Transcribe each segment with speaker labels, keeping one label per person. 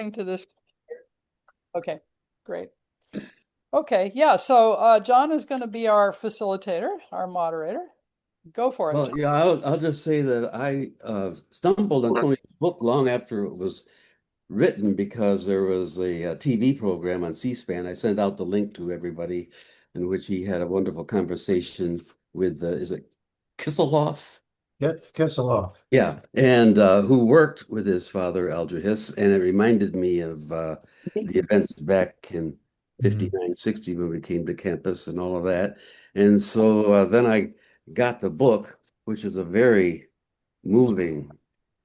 Speaker 1: recording to this. Okay, great. Okay, yeah. So John is going to be our facilitator, our moderator. Go for it,
Speaker 2: Well,
Speaker 1: John.
Speaker 2: yeah, I'll just say that I stumbled on Tony's book long after it was written because there was a, TV program on C-SPAN. I sent out the link to everybody in which he had a wonderful conversation with, is it Kisselhoff?
Speaker 3: Get Kisselhoff.
Speaker 2: Yeah, and who worked with his father, Alger Hiss, and it reminded me of the events back in 59, 60 when we came to campus and all of that. And so then I got the book, which is a very moving,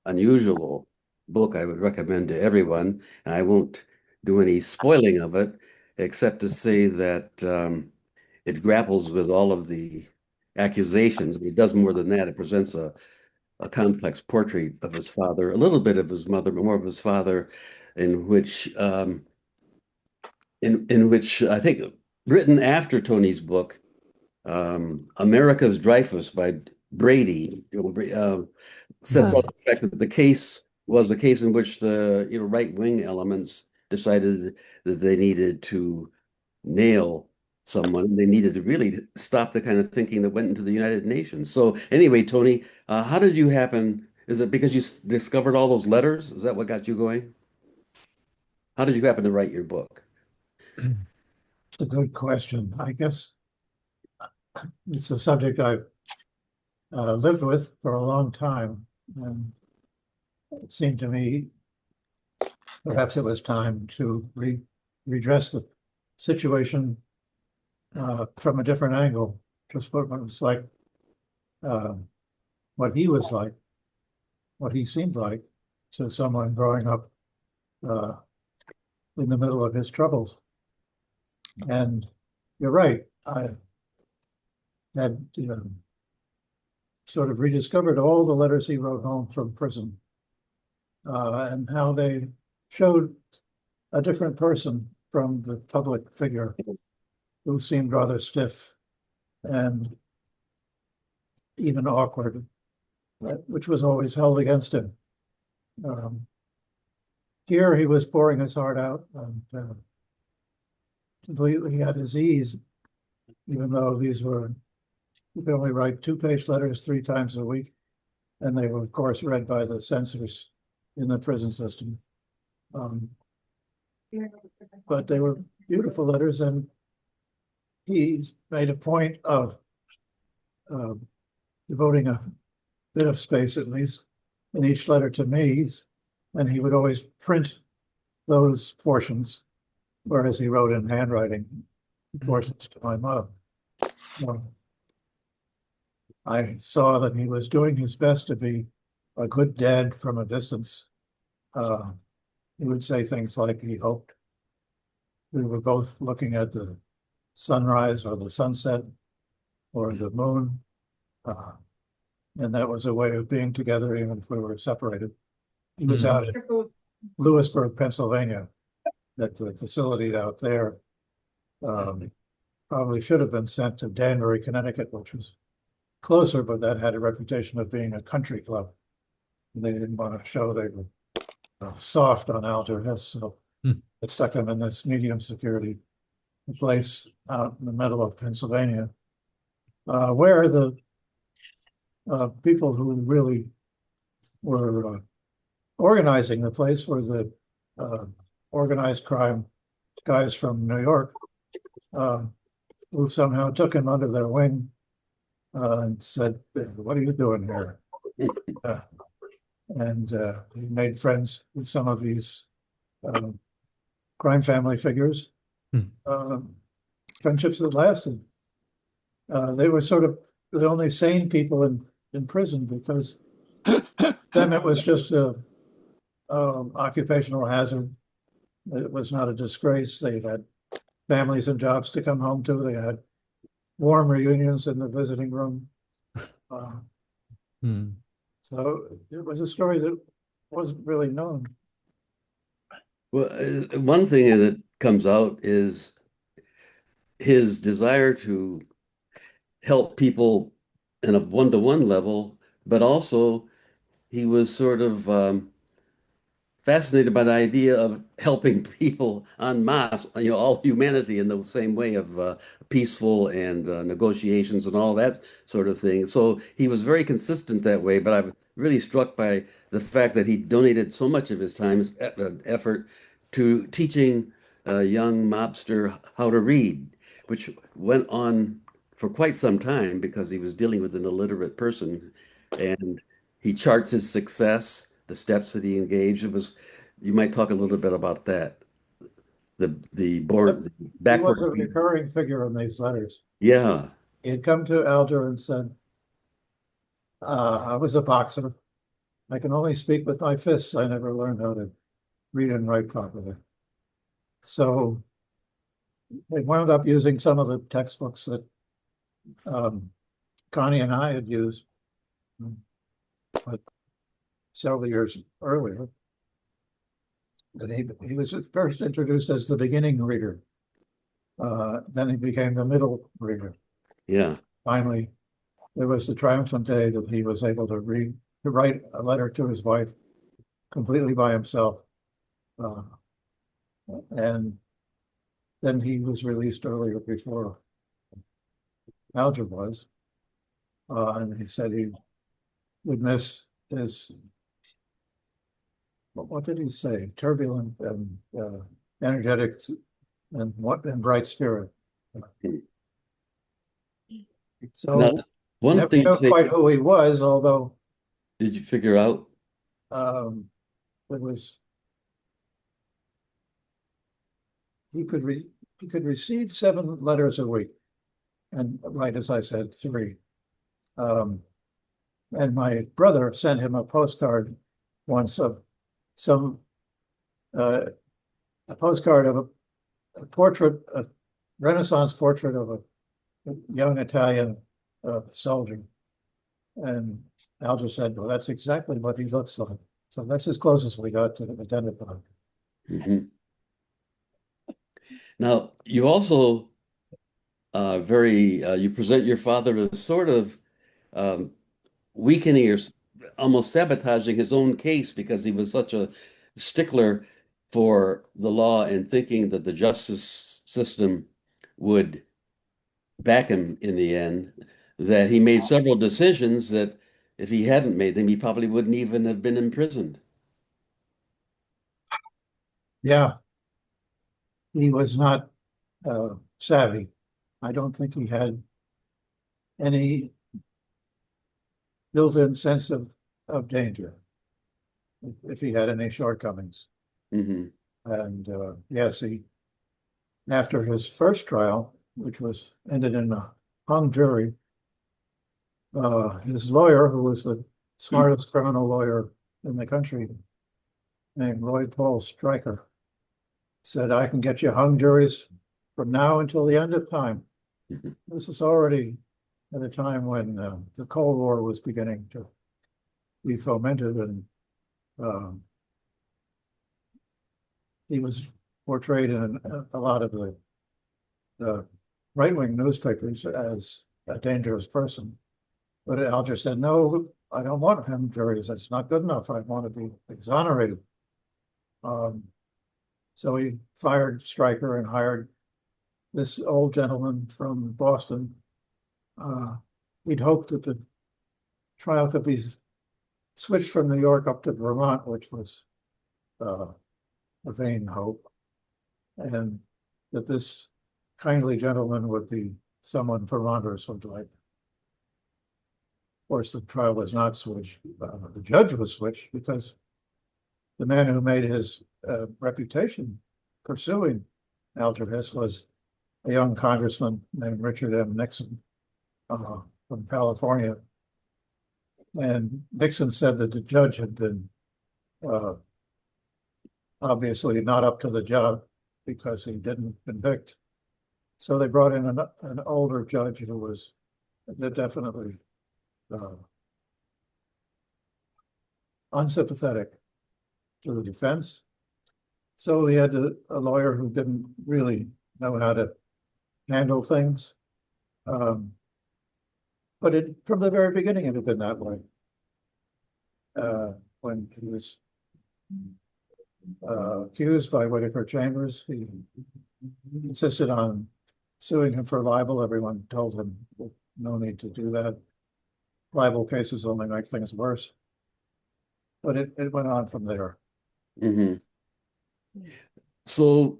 Speaker 2: unusual book I would recommend to everyone. And I won't do any spoiling of it, except to say that it grapples with all of the accusations, but it does more than that. It presents a complex portrait of his father, a little bit of his mother, but more of his father, in which in which I think written after Tony's book, America's Dreyfus by Brady, sets out the fact that the case was a case in which the right-wing elements decided that they needed to nail someone. They needed to really stop the kind of thinking that went into the United Nations. So anyway, Tony, how did you happen? Is it because you discovered all those letters? Is that what got you going? How did you happen to write your book?
Speaker 3: It's a good question. I guess it's a subject I've lived with for a long time, and it seemed to me perhaps it was time to redress the situation from a different angle. Just what it was like, uh, what he was like, what he seemed like to someone growing up uh, in the middle of his troubles. And you're right. I had sort of rediscovered all the letters he wrote home from prison and how they showed a different person from the public figure who seemed rather stiff and even awkward, which was always held against him. Here he was pouring his heart out and completely at his ease, even though these were, you could only write 2-page letters 3 times a week. And they were, of course, read by the censors in the prison system. But they were beautiful letters, and he's made a point of devoting a bit of space, at least, in each letter to me, and he would always print those portions, whereas he wrote in handwriting portions to my mother. I saw that he was doing his best to be a good dad from a distance. He would say things like he hoped we were both looking at the sunrise or the sunset or the moon. And that was a way of being together even if we were separated. He was out in Lewisburg, Pennsylvania, at the facility out there. Probably should have been sent to Danbury, Connecticut, which was closer, but that had a reputation of being a country club. And they didn't want to show they were soft on Alger Hiss, so it stuck him in this medium security place out in the middle of Pennsylvania, where the people who really were organizing the place were the organized crime guys from New York, who somehow took him under their wing and said, "What are you doing here?" And he made friends with some of these crime family figures, friendships that lasted. They were sort of the only sane people in prison because them it was just a occupational hazard. It was not a disgrace. They had families and jobs to come home to. They had warm reunions in the visiting room. So it was a story that wasn't really known.
Speaker 2: Well, one thing that comes out is his desire to help people in a one-to-one level, but also he was sort of fascinated by the idea of helping people en masse, all humanity in the same way of peaceful and negotiations and all that sort of thing. So he was very consistent that way, but I'm really struck by the fact that he donated so much of his time, effort to teaching a young mobster how to read, which went on for quite some time because he was dealing with an illiterate person. And he charts his success, the steps that he engaged. You might talk a little bit about that. The
Speaker 3: He was
Speaker 2: backward.
Speaker 3: a recurring figure in these letters.
Speaker 2: Yeah.
Speaker 3: He had come to Alger and said, I was a boxer. I can only speak with my fists. I never learned how to read and write properly. So they wound up using some of the textbooks that Connie and I had used, but several years earlier. But he was first introduced as the beginning reader. Then he became the middle reader.
Speaker 2: Yeah.
Speaker 3: Finally, there was the triumphant day that he was able to write a letter to his wife completely by himself. And then he was released earlier before Alger was. And he said he would miss his, what did he say? Turbulent and energetic and bright spirit.
Speaker 2: Now,
Speaker 3: So
Speaker 2: one
Speaker 3: never
Speaker 2: thing
Speaker 3: know quite who he was, although
Speaker 2: did you figure out?
Speaker 3: it was he could receive 7 letters a week and write, as I said, 3. And my brother sent him a postcard once of some a postcard of a portrait, a Renaissance portrait of a young Italian soldier. And Alger said, well, that's exactly what he looks like. So that's as close as we got to identify.
Speaker 2: Mhm. Now, you also you present your father as sort of um, weakening or almost sabotaging his own case because he was such a stickler for the law and thinking that the justice system would back him in the end, that he made several decisions that if he hadn't made them, he probably wouldn't even have been imprisoned.
Speaker 3: Yeah, he was not savvy. I don't think he had any built-in sense of danger if he had any shortcomings.
Speaker 2: Hmm.
Speaker 3: And yes, after his first trial, which was ended in a hung jury, his lawyer, who was the smartest criminal lawyer in the country, named Lloyd Paul Stryker, said, I can get you hung juries from now until the end of time. This was already at a time when the Cold War was beginning to be fomented, and he was portrayed in a lot of the right-wing newspapers as a dangerous person. But Alger said, no, I don't want hung juries. That's not good enough. I want to be exonerated. So he fired Stryker and hired this old gentleman from Boston. He'd hoped that the trial could be switched from New York up to Vermont, which was a vain hope, and that this kindly gentleman would be someone Vermonters would like. Of course, the trial was not switched. The judge was switched because the man who made his reputation pursuing Alger Hiss was a young congressman named Richard M. Nixon from California. And Nixon said that the judge had been obviously not up to the job because he didn't convict. So they brought in an older judge who was definitely unsympathetic to the defense. So he had a lawyer who didn't really know how to handle things. But from the very beginning, it had been that way. When he was accused by Whitaker Chambers. He insisted on suing him for libel. Everyone told him no need to do that. Libel cases only make things worse. But it went on from there.
Speaker 2: Hmm. So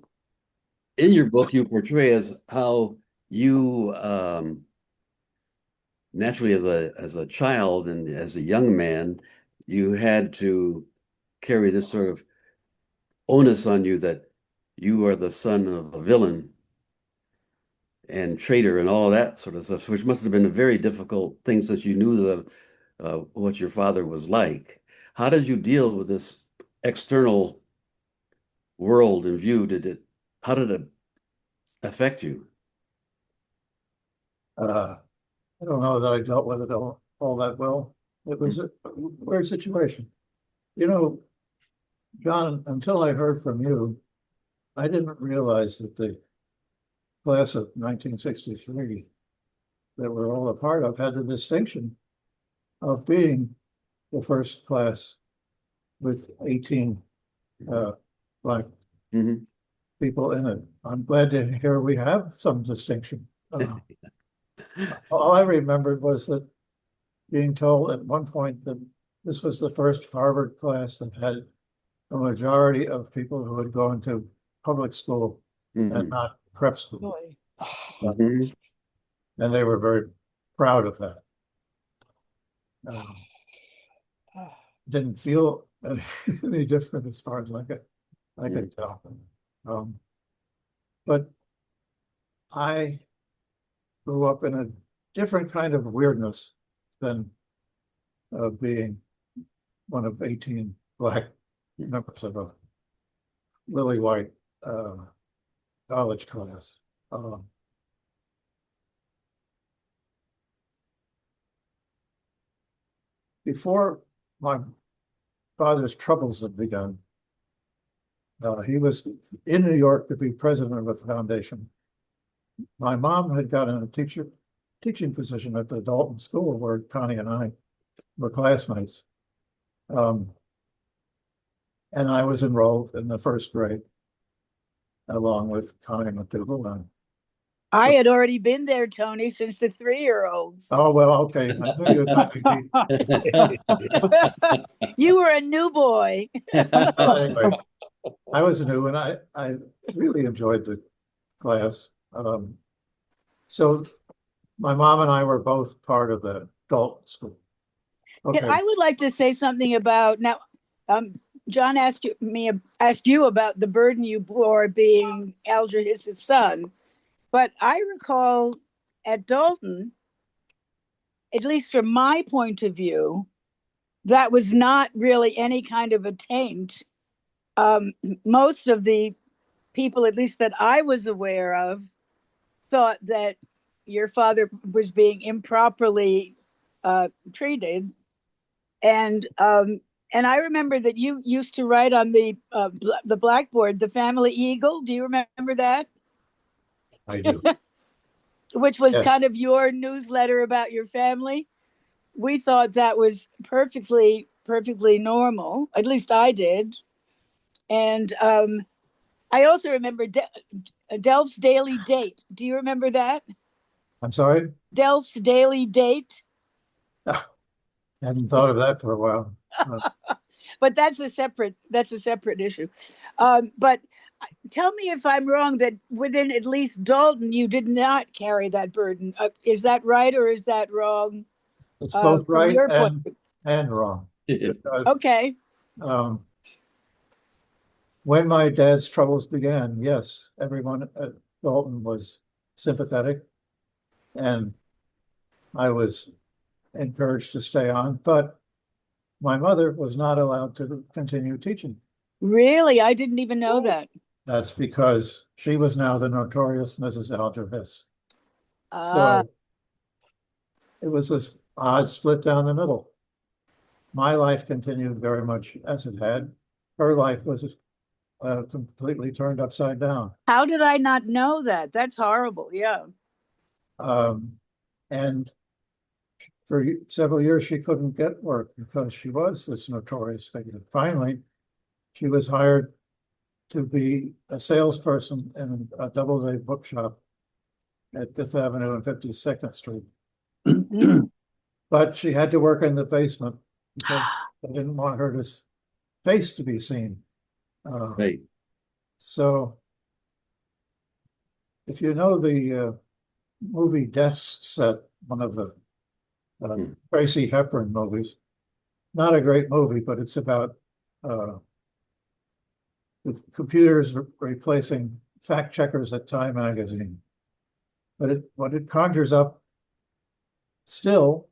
Speaker 2: in your book, you portray as how you naturally as a child and as a young man, you had to carry this sort of onus on you that you are the son of a villain and traitor and all of that sort of stuff, which must have been a very difficult thing since you knew what your father was like. How did you deal with this external world and view? How did it affect you?
Speaker 3: I don't know that I dealt with it all that well. It was a weird situation. You know, John, until I heard from you, I didn't realize that the class of 1963 that we're all a part of had the distinction of being the first class with 18 Black
Speaker 2: Hmm.
Speaker 3: people in it. I'm glad to hear we have some distinction. All I remembered was that being told at one point that this was the first Harvard class that had a majority of people who had gone to public school and
Speaker 2: Hmm.
Speaker 3: not prep school.
Speaker 1: Really?
Speaker 2: Hmm.
Speaker 3: And they were very proud of that. Didn't feel any different as far as I could tell. But I grew up in a different kind of weirdness than being one of 18 Black members of a lily white college class. Before my father's troubles had begun, he was in New York to be president of a foundation. My mom had gotten a teaching position at the Dalton School where Connie and I were classmates. And I was enrolled in the first grade along with Connie McDougal. And
Speaker 4: I had already been there, Tony, since the 3-year-olds.
Speaker 3: oh, well, okay. I knew you would not be.
Speaker 4: You were a new boy.
Speaker 3: Anyway, I was new and I really enjoyed the class. So my mom and I were both part of the Dalton School. Okay.
Speaker 4: I would like to say something about now. John asked you about the burden you bore being Alger Hiss's son, but I recall at Dalton, at least from my point of view, that was not really any kind of a taint. Most of the people, at least that I was aware of, thought that your father was being improperly treated, and I remember that you used to write on the blackboard, the Family Eagle. Do you remember that?
Speaker 3: I do.
Speaker 4: Which was
Speaker 3: Yes.
Speaker 4: kind of your newsletter about your family. We thought that was perfectly normal. At least I did. And I also remember Delph's Daily Date. Do you remember that?
Speaker 3: I'm sorry?
Speaker 4: Delph's Daily Date.
Speaker 3: I hadn't thought of that for a while.
Speaker 4: But that's a separate issue. But tell me if I'm wrong that within at least Dalton, you did not carry that burden. Is that right or is that wrong?
Speaker 3: It's both
Speaker 4: from
Speaker 3: right
Speaker 4: your point of
Speaker 3: and wrong. Because,
Speaker 4: Okay.
Speaker 3: when my dad's troubles began, yes, everyone at Dalton was sympathetic, and I was encouraged to stay on, but my mother was not allowed to continue teaching.
Speaker 4: Really? I didn't even know that.
Speaker 3: That's because she was now the notorious Mrs. Alger Hiss.
Speaker 4: Ah,
Speaker 3: So it was this odd split down the middle. My life continued very much as it had. Her life was completely turned upside down.
Speaker 4: how did I not know that? That's horrible. Yeah.
Speaker 3: And for several years, she couldn't get work because she was this notorious figure. Finally, she was hired to be a salesperson in a Doubleday bookshop at Fifth Avenue and 52nd Street. But she had to work in the basement because they didn't want her face to be seen.
Speaker 2: Right.
Speaker 3: So if you know the movie Death Set, one of the Tracy Hepburn movies, not a great movie, but it's about the computers replacing fact checkers at Time magazine. But what it conjures up still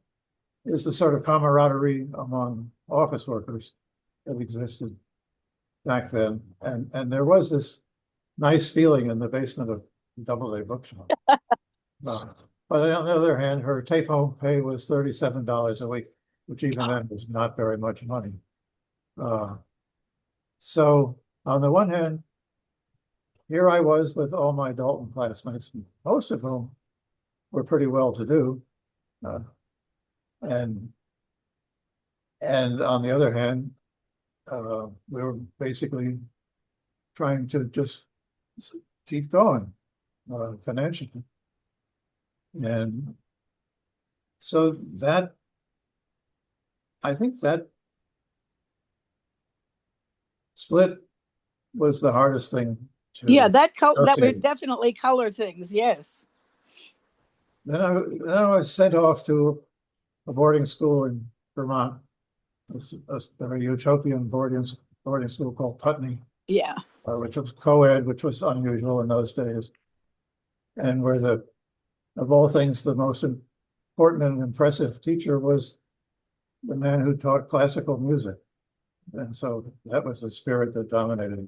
Speaker 3: is the sort of camaraderie among office workers that existed back then. And there was this nice feeling in the basement of Doubleday Bookshop. But on the other hand, her take-home pay was $37 a week, which even then was not very much money. So on the one hand, here I was with all my Dalton classmates, most of whom were pretty well-to-do. And on the other hand, we were basically trying to just keep going financially. And so that, I think that split was the hardest thing to
Speaker 4: Yeah, that would
Speaker 3: negotiate.
Speaker 4: definitely color things. Yes.
Speaker 3: Then I was sent off to a boarding school in Vermont, a utopian boarding school called Putney,
Speaker 4: Yeah.
Speaker 3: which was co-ed, which was unusual in those days, and where of all things, the most important and impressive teacher was the man who taught classical music. And so that was the spirit that dominated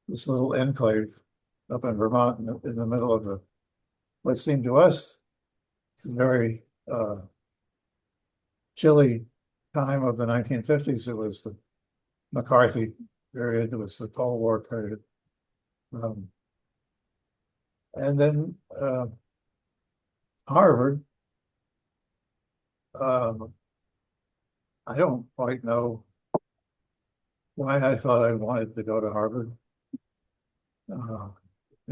Speaker 3: this little enclave up in Vermont in the middle of what seemed to us very chilly time of the 1950s. It was the McCarthy period. It was the Cold War period. And then Harvard, I don't quite know why I thought I wanted to go to Harvard.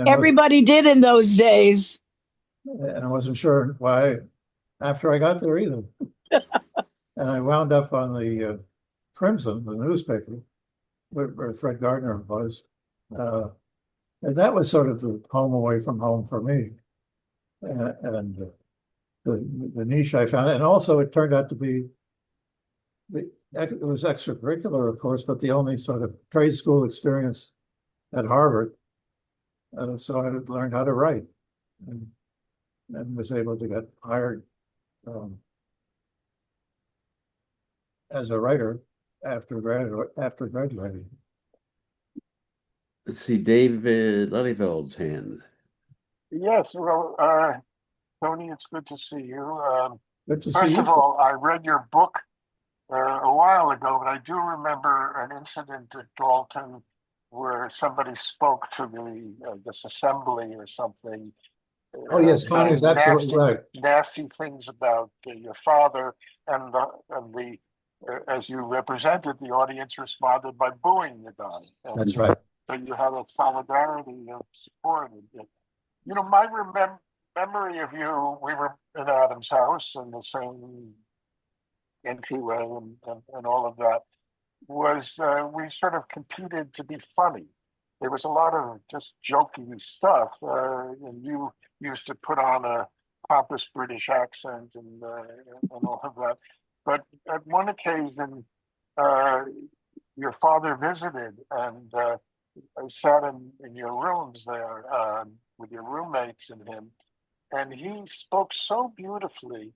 Speaker 4: Everybody did in those days.
Speaker 3: And I wasn't sure why after I got there either. And I wound up on the Crimson, the newspaper, where Fred Gardner was. And that was sort of the home away from home for me. And the niche I found. And also it turned out to be, it was extracurricular, of course, but the only sort of trade school experience at Harvard. So I learned how to write and was able to get hired as a writer after graduating.
Speaker 2: Let's see, David Lelyveld's hand.
Speaker 5: Yes, well, Tony, it's good to see you.
Speaker 3: Good to see
Speaker 5: First
Speaker 3: you.
Speaker 5: of all, I read your book a while ago, but I do remember an incident at Dalton where somebody spoke to this assembly or something.
Speaker 3: Oh yes, Connie's absolutely right.
Speaker 5: Nasty things about your father, and as you represented, the audience responded by booing the guy. And
Speaker 3: that's right.
Speaker 5: So you had a solidarity of support. You know, my memory of you, we were in Adam's house in the same entryway and all of that, was we sort of competed to be funny. There was a lot of just jokey stuff, and you used to put on a pompous British accent and all of that. But at one occasion, your father visited, and I sat in your rooms there with your roommates and him, and he spoke so beautifully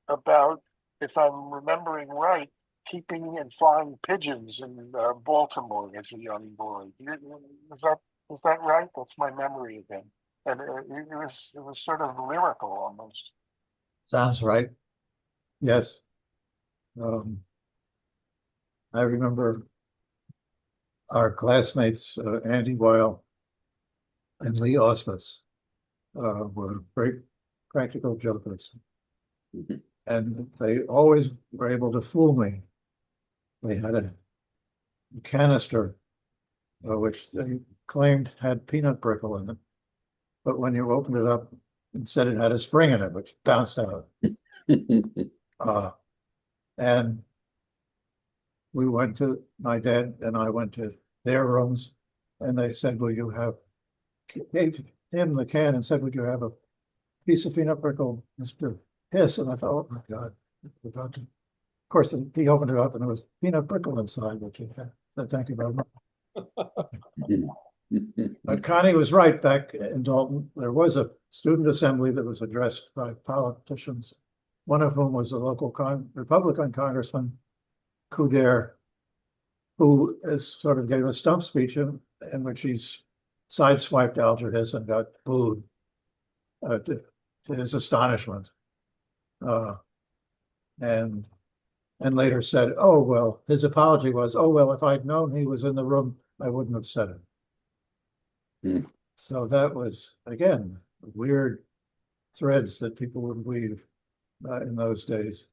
Speaker 5: about, if I'm remembering right, keeping and flying pigeons in Baltimore as a young boy. Is that right? That's my memory of him. And it was sort of lyrical almost.
Speaker 3: Sounds right. Yes. I remember our classmates, Andy Weil and Lee Auspitz, were great practical jokers. And they always were able to fool me. They had canister, which they claimed had peanut brittle in it. But when you opened it up, it said it had a spring in it, which bounced out. And my dad and I went to their rooms, and they said, gave him the can and said, would you have a piece of peanut brittle, Mr. Hiss? And I thought, oh my God, about to. Of course, he opened it up and there was peanut brittle inside, which he had. So thank you very much. But Connie was right. Back in Dalton, there was a student assembly that was addressed by politicians, one of whom was a local Republican Congressman, Couder, who sort of gave a stump speech in which he's sideswiped Alger Hiss and got booed to his astonishment. And later said, oh, well, his apology was, oh, well, if I'd known he was in the room, I wouldn't have said it. So that was, again, weird threads that people would weave in those days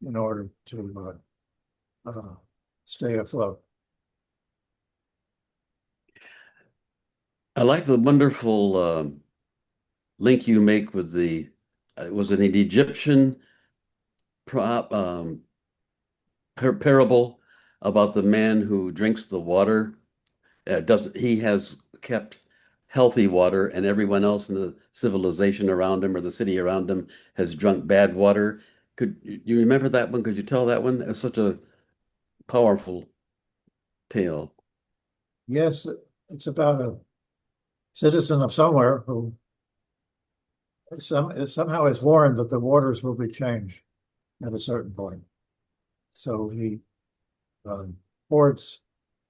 Speaker 3: in order to stay afloat.
Speaker 2: I like the wonderful link you make with was it an Egyptian parable about the man who drinks the water? He has kept healthy water, and everyone else in the civilization around him or the city around him has drunk bad water. Could you remember that one? Could you tell that one? It was such a powerful tale.
Speaker 3: Yes, it's about a citizen of somewhere who somehow is warned that the waters will be changed at a certain point. So he hoards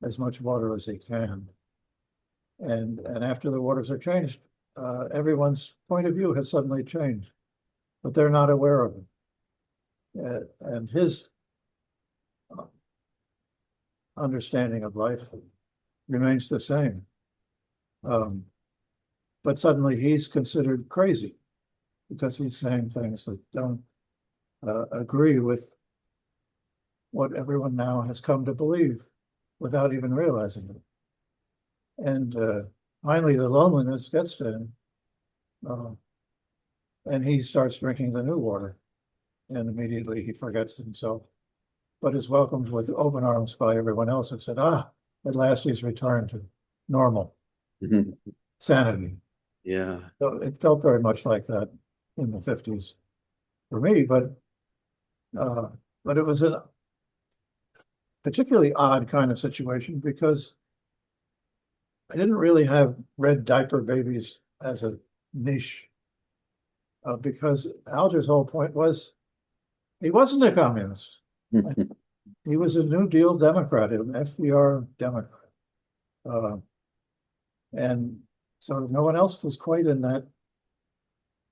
Speaker 3: as much water as he can. And after the waters are changed, everyone's point of view has suddenly changed, but they're not aware of it. And his understanding of life remains the same. But suddenly he's considered crazy because he's saying things that don't agree with what everyone now has come to believe without even realizing it. And finally, the loneliness gets to him, and he starts drinking the new water, and immediately he forgets himself, but is welcomed with open arms by everyone else and said, at last he's returned to normal sanity.
Speaker 2: Yeah.
Speaker 3: So it felt very much like that in the 50s for me, but it was a particularly odd kind of situation because I didn't really have red diaper babies as a niche because Alger's whole point was he wasn't a communist. He was a New Deal Democrat, an FDR Democrat. And sort of no one else was quite in that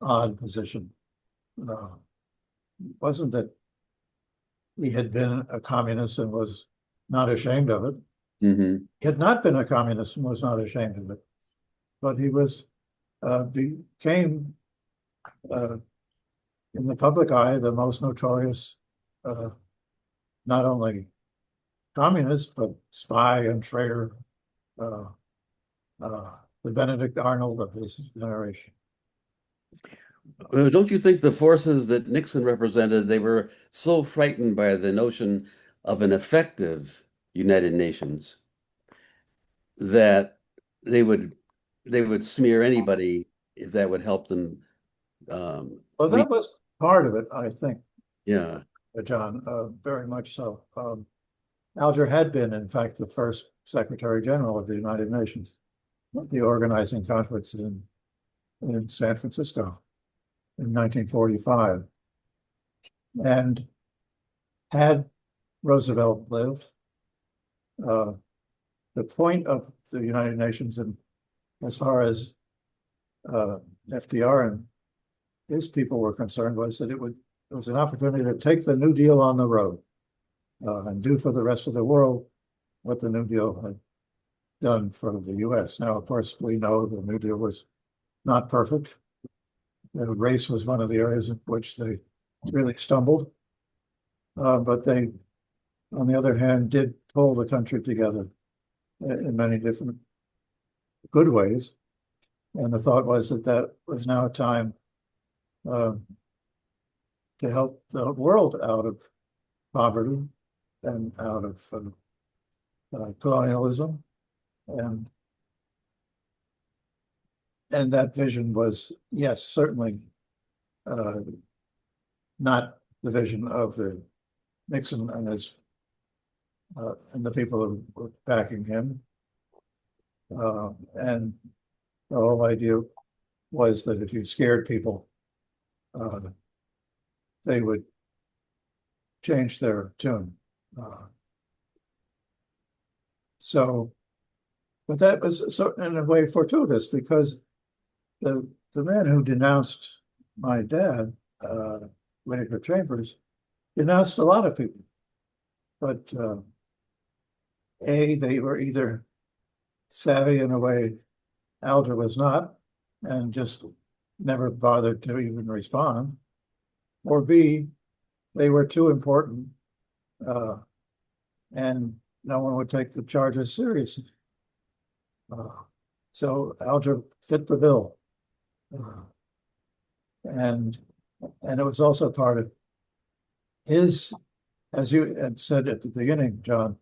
Speaker 3: odd position. It wasn't that he had been a communist and was not ashamed of it. He had not been a communist and was not ashamed of it, but he became in the public eye the most notorious, not only communist but spy and traitor, the Benedict Arnold of his generation.
Speaker 2: Don't you think the forces that Nixon represented, they were so frightened by the notion of an effective United Nations that they would smear anybody if that would help them?
Speaker 3: Well, that was part of it, I think.
Speaker 2: Yeah.
Speaker 3: John, very much so. Alger had been, in fact, the first Secretary General of the United Nations, the organizing conference in San Francisco in 1945. And had Roosevelt lived, the point of the United Nations, and as far as FDR and his people were concerned, was that it was an opportunity to take the New Deal on the road and do for the rest of the world what the New Deal had done for the U.S. Now, of course, we know the New Deal was not perfect. Race was one of the areas in which they really stumbled. But they, on the other hand, did pull the country together in many different good ways. And the thought was that that was now a time to help the world out of poverty and out of colonialism. And that vision was, yes, certainly not the vision of the Nixon and his and the people who were backing him. And the whole idea was that if you scared people, they would change their tune. But that was in a way fortuitous, because the man who denounced my dad, Whittaker Chambers, denounced a lot of people. But they were either savvy in a way Alger was not, and just never bothered to even respond, or B, they were too important, and no one would take the charges seriously. So Alger fit the bill. And it was also part of his, as you had said at the beginning, John,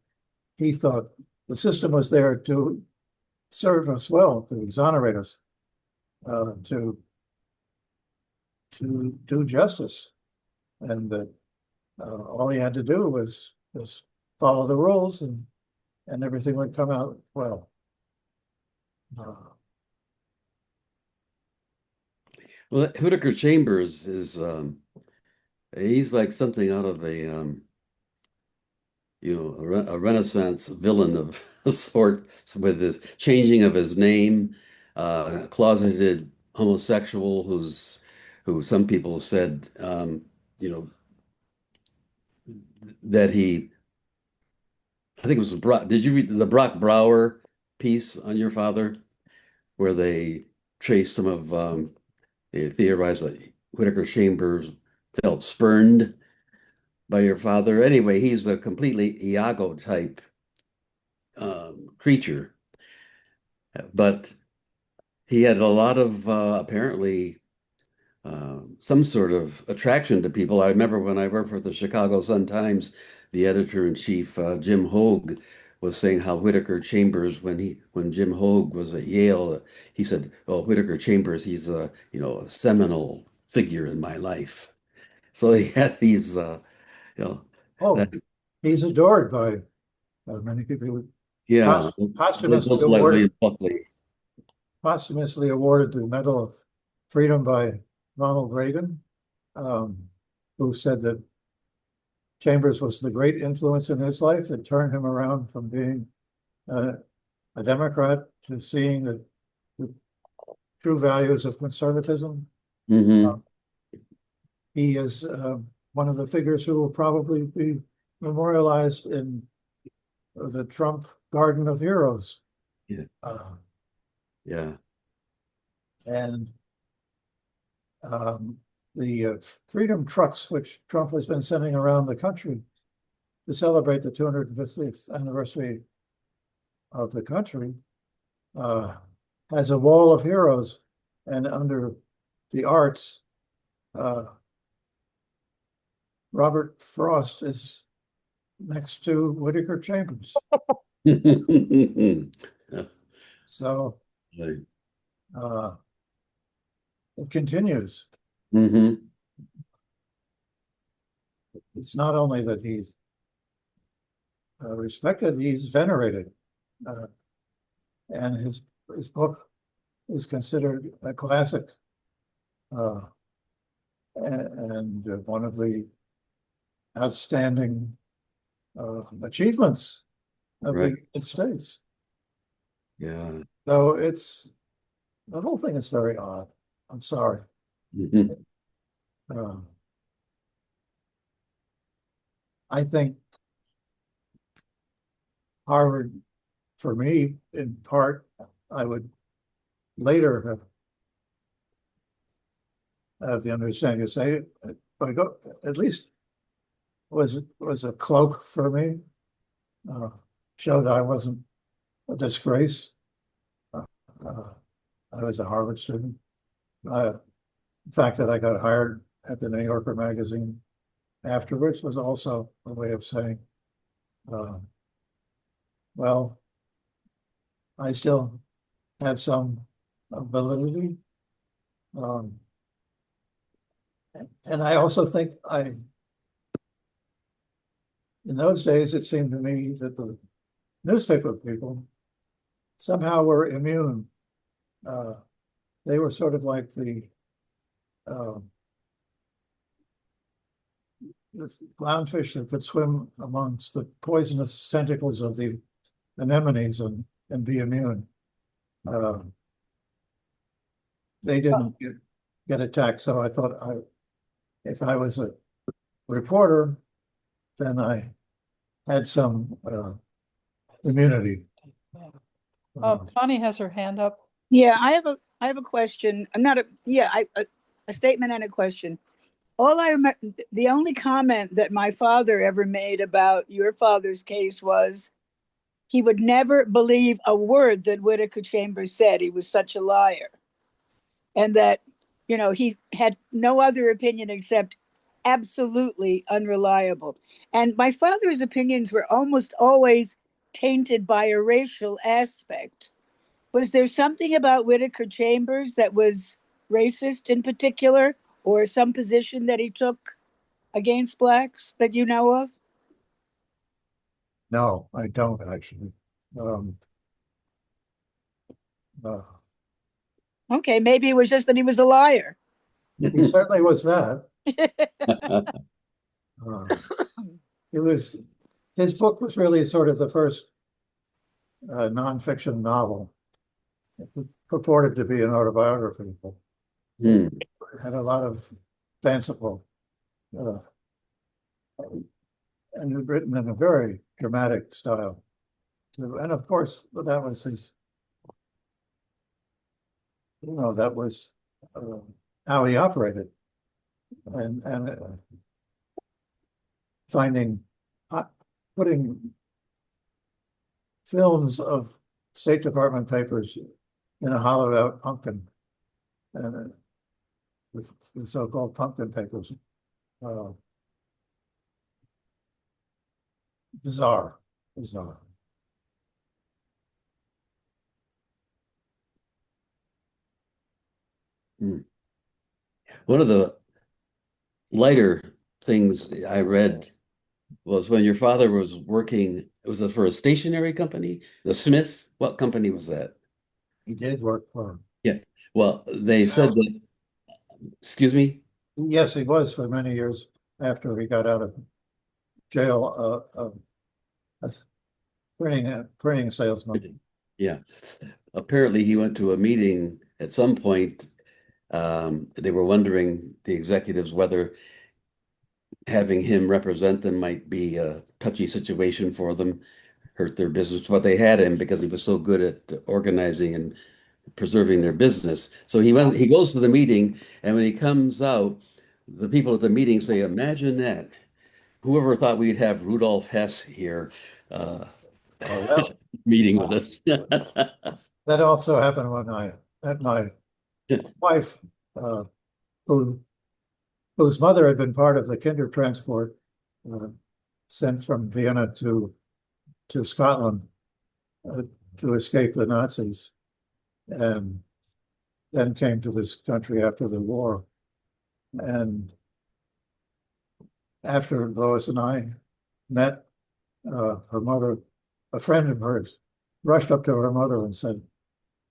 Speaker 3: he thought the system was there to serve us well, to exonerate us, to do justice, and that all he had to do was follow the rules, and everything would come out well.
Speaker 2: Well, Whittaker Chambers is he's like something out of a a Renaissance villain of a sort, with his changing of his name, closeted homosexual who some people said that I think it was did you read the Brock Brower piece on your father, where they traced some of they theorized that Whittaker Chambers felt spurned by your father. Anyway, he's a completely Iago type creature, but he had a lot of apparently some sort of attraction to people. I remember when I worked for the Chicago Sun-Times, the editor-in-chief, Jim Hogue, was saying how Whittaker Chambers, when Jim Hogue was at Yale, he said, "Oh, Whittaker Chambers, he's a a seminal figure in my life." So he had these,
Speaker 3: Oh,
Speaker 2: that,
Speaker 3: he's adored by many people.
Speaker 2: yeah,
Speaker 3: Posthumously
Speaker 2: those like
Speaker 3: awarded,
Speaker 2: William Buckley.
Speaker 3: posthumously awarded the Medal of Freedom by Ronald Reagan, who said that Chambers was the great influence in his life that turned him around from being a Democrat to seeing the true values of conservatism.
Speaker 2: Mm-hmm.
Speaker 3: He is one of the figures who will probably be memorialized in the Trump Garden of Heroes.
Speaker 2: Yeah. Yeah.
Speaker 3: And the freedom trucks, which Trump has been sending around the country to celebrate the 250th anniversary of the country, has a wall of heroes, and under the arts, Robert Frost is next to Whittaker Chambers. So it continues.
Speaker 2: Mm-hmm.
Speaker 3: It's not only that he's respected, he's venerated. And his book is considered a classic, and one of the outstanding achievements of the United States.
Speaker 2: Yeah.
Speaker 3: So the whole thing is very odd. I'm sorry.
Speaker 2: Mm-hmm.
Speaker 3: I think Harvard, for me, in part, I would later have the understanding to say, at least was a cloak for me. showed I wasn't a disgrace. I was a Harvard student. The fact that I got hired at the New Yorker magazine afterwards was also a way of saying, well, I still have some validity. And I also think in those days, it seemed to me that the newspaper people somehow were immune. They were sort of like uh, the clownfish that could swim amongst the poisonous tentacles of the anemones and be immune. They didn't get attacked. So I thought if I was a reporter, then I had some immunity.
Speaker 1: Connie has her hand up.
Speaker 4: Yeah, I have a question. I'm not a statement and a question. All I remember, the only comment that my father ever made about your father's case was he would never believe a word that Whittaker Chambers said. He was such a liar. And that, he had no other opinion except absolutely unreliable. And my father's opinions were almost always tainted by a racial aspect. Was there something about Whittaker Chambers that was racist in particular, or some position that he took against blacks that you know of?
Speaker 3: No, I don't actually.
Speaker 4: Okay, maybe it was just that he was a liar.
Speaker 3: He certainly was that. His book was really sort of the first nonfiction novel. It purported to be an autobiography, but it had a lot of fanciful and written in a very dramatic style too. And of course, that was his, that was how he operated. And putting films of State Department papers in a hollowed out pumpkin, and the so-called pumpkin papers. Bizarre.
Speaker 2: One of the lighter things I read was when your father was working, was it for a stationery company? The Smith? What company was that?
Speaker 3: He did work for.
Speaker 2: Yeah. Well, they said that, excuse me?
Speaker 3: Yes, he was for many years after he got out of jail, a printing salesman.
Speaker 2: Yeah. Apparently he went to a meeting at some point. They were wondering, the executives, whether having him represent them might be a touchy situation for them, hurt their business, but they had him because he was so good at organizing and preserving their business. So he goes to the meeting, and when he comes out, the people at the meeting say, imagine that. Whoever thought we'd have Rudolf Hess here meeting with us.
Speaker 3: That also happened when I met my wife, whose mother had been part of the Kinder transport sent from Vienna to Scotland to escape the Nazis, and then came to this country after the war. And after Lois and I met, her mother, a friend of hers, rushed up to her mother and said,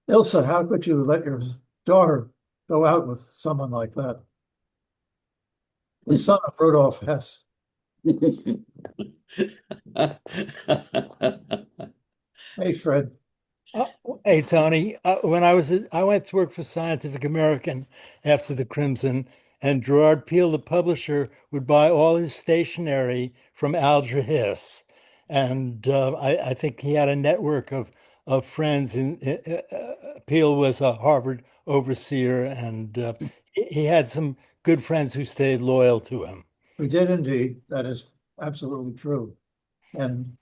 Speaker 3: Ilsa, how could you let your daughter go out with someone like that? The son of Rudolf Hess. Hey, Fred.
Speaker 6: Hey, Tony. When I went to work for Scientific American after the Crimson, and Gerard Peele, the publisher, would buy all his stationery from Alger Hiss. And I think he had a network of friends. And Peele was a Harvard overseer, and he had some good friends who stayed loyal to him.
Speaker 3: We did indeed. That is absolutely true. And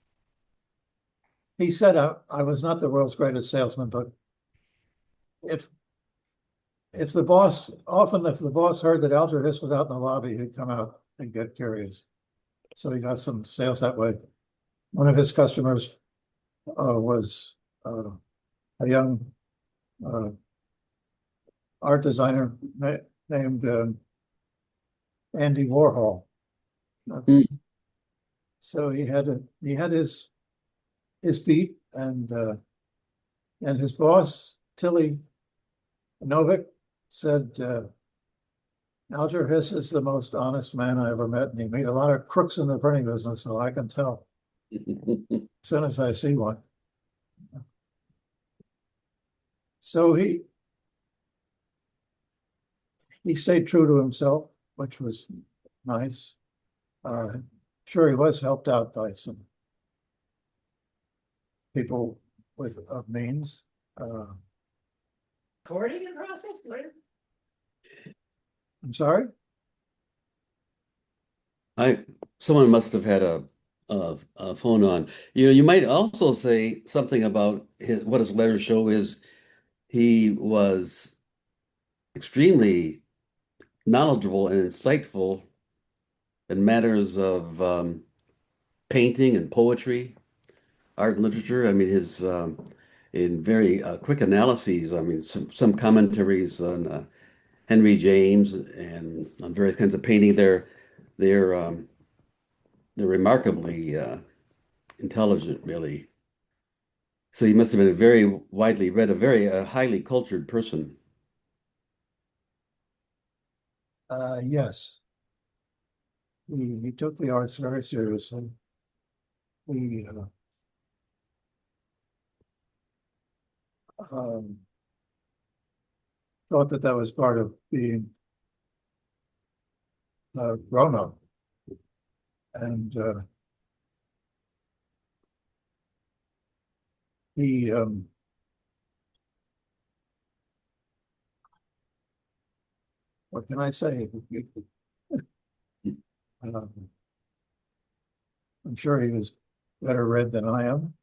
Speaker 3: he said, I was not the world's greatest salesman, but if if the boss heard that Alger Hiss was out in the lobby, he'd come out and get curious. So he got some sales that way. One of his customers was a young art designer named Andy Warhol. So he had his beat, and his boss, Tilly Novick, said, Alger Hiss is the most honest man I ever met, and he made a lot of crooks in the printing business, so I can tell as soon as I see one. So he stayed true to himself, which was nice. Sure, he was helped out by some people of means.
Speaker 7: Recording in process later.
Speaker 3: I'm sorry?
Speaker 2: Someone must have had a phone on. You might also say something about what his letters show is he was extremely knowledgeable and insightful in matters of painting and poetry, art and literature. I mean, his in very quick analyses. I mean, some commentaries on Henry James and on various kinds of painting. They're remarkably intelligent, really. So he must have been a very widely read, a very highly cultured person.
Speaker 3: Yes. He took the arts very seriously. He thought that was part of being grown up. And he what can I say? I'm sure he was better read than I am.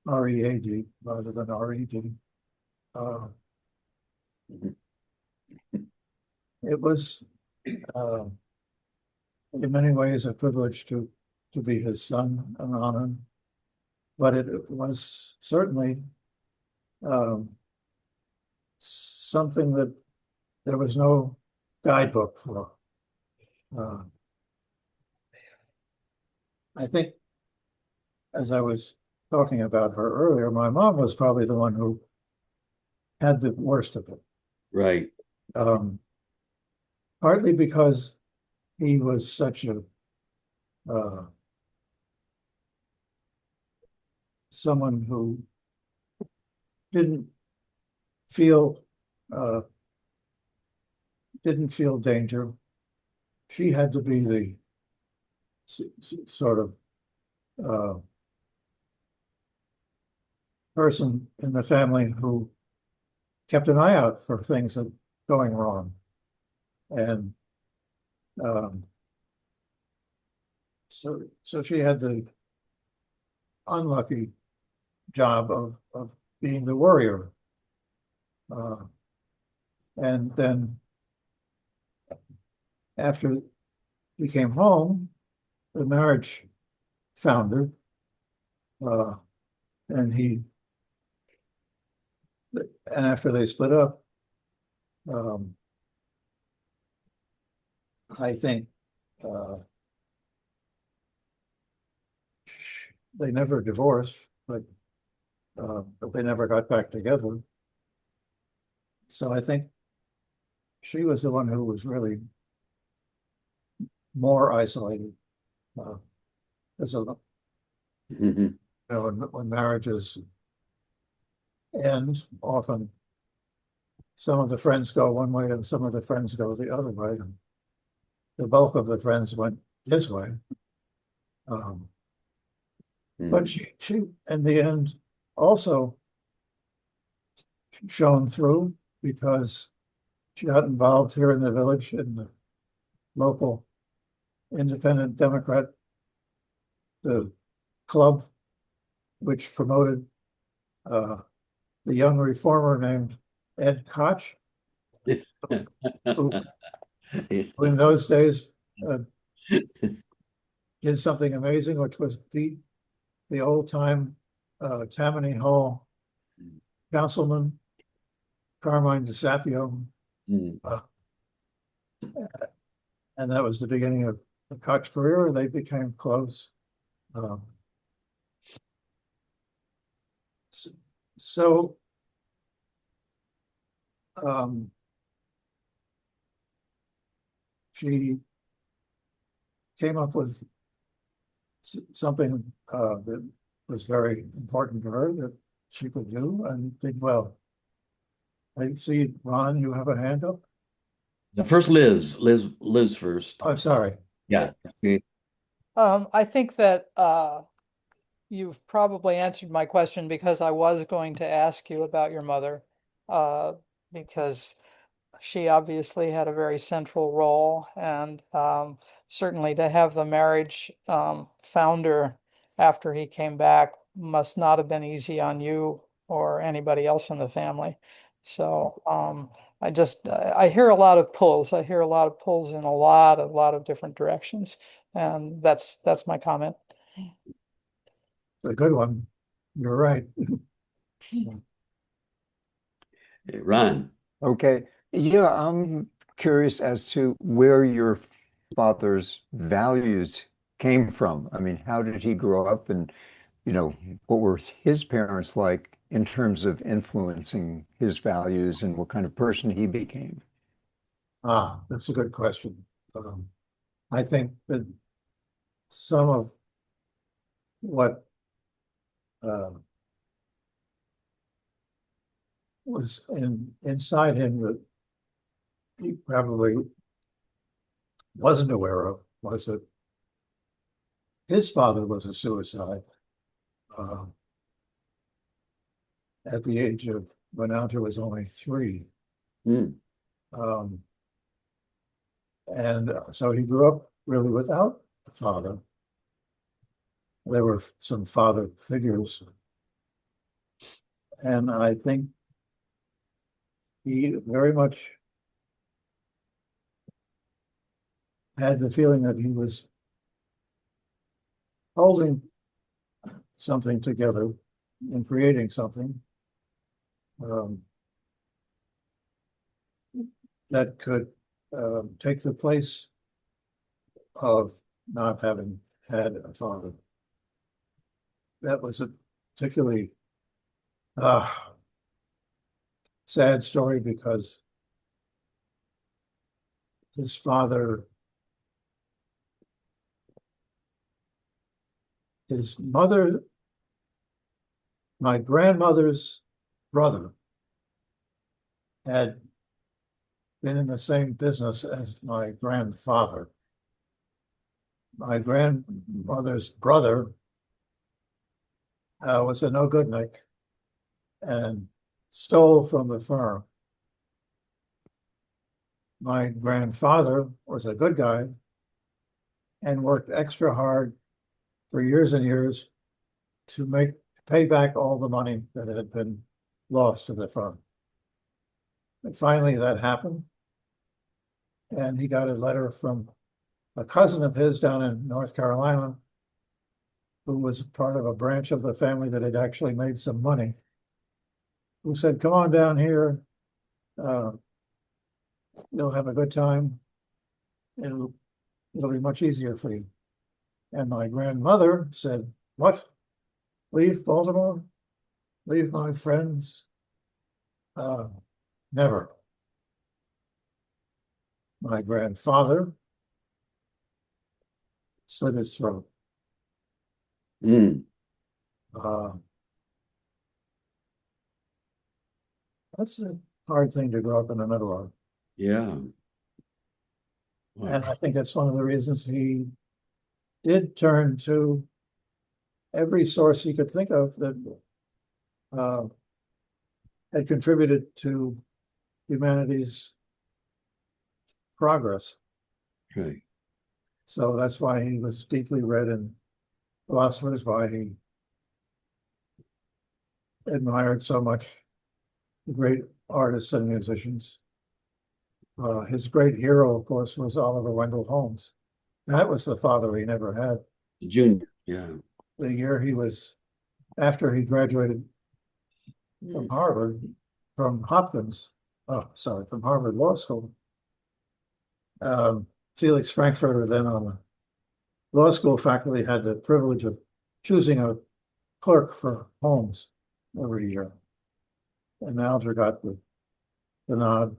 Speaker 3: READ rather than RED. It was in many ways a privilege to be his son and honor, but it was certainly something that there was no guidebook for. I think, as I was talking about her earlier, my mom was probably the one who had the worst of it.
Speaker 2: Right.
Speaker 3: Partly because he was such a someone who didn't feel danger. She had to be the sort of person in the family who kept an eye out for things that going wrong. And so she had the unlucky job of being the worrier. And then after he came home, the marriage foundered, and after they split up, I think they never divorced, but they never got back together. So I think she was the one who was really more isolated. As a, when marriages end, often some of the friends go one way and some of the friends go the other way. And the bulk of the friends went his way. But she, in the end, also shone through because she got involved here in the village in the local independent Democrat the club which promoted the young reformer named Ed Koch, who in those days did something amazing, which was beat the old-time Tammany Hall councilman, Carmine DeSapio.
Speaker 2: Mm.
Speaker 3: And that was the beginning of the Koch career. They became close. So she came up with something that was very important to her that she could do and did well. I see, Ron, you have a hand up?
Speaker 2: First, Liz first.
Speaker 3: I'm sorry.
Speaker 2: Yeah. Okay.
Speaker 1: I think that you've probably answered my question because I was going to ask you about your mother, because she obviously had a very central role, and certainly to have the marriage founder after he came back must not have been easy on you or anybody else in the family. So I hear a lot of pulls. I hear a lot of pulls in a lot of different directions, and that's my comment.
Speaker 3: A good one. You're right.
Speaker 2: Hey, Ron.
Speaker 7: Okay. Yeah, I'm curious as to where your father's values came from. I mean, how did he grow up and, what were his parents like in terms of influencing his values and what kind of person he became?
Speaker 3: That's a good question. I think that some of what was inside him that he probably wasn't aware of was that his father was a suicide at the age of when Alger was only 3.
Speaker 2: Mm.
Speaker 3: And so he grew up really without a father. There were some father figures. And I think he very much had the feeling that he was holding something together and creating something that could take the place of not having had a father. That was a particularly sad story because his father, his mother, my grandmother's brother had been in the same business as my grandfather. My grandmother's brother was a no-goodnik and stole from the firm. My grandfather was a good guy and worked extra hard for years and years to pay back all the money that had been lost to the firm. And finally that happened. And he got a letter from a cousin of his down in North Carolina who was part of a branch of the family that had actually made some money, who said, come on down here. You'll have a good time. It'll be much easier for you. And my grandmother said, what? Leave Baltimore? Leave my friends? Never. My grandfather slit his throat.
Speaker 2: Mm.
Speaker 3: That's a hard thing to grow up in the middle of.
Speaker 2: Yeah. Wow.
Speaker 3: And I think that's one of the reasons he did turn to every source he could think of that had contributed to humanity's progress.
Speaker 2: Okay.
Speaker 3: So that's why he was deeply read in philosophers why he admired so much the great artists and musicians. His great hero, of course, was Oliver Wendell Holmes. That was the father he never had.
Speaker 2: Junior, yeah.
Speaker 3: The year he was, after he graduated from Harvard, from Hopkins, from Harvard Law School, Felix Frankfurter, then on the law school faculty, had the privilege of choosing a clerk for Holmes every year. And Alger got the nod.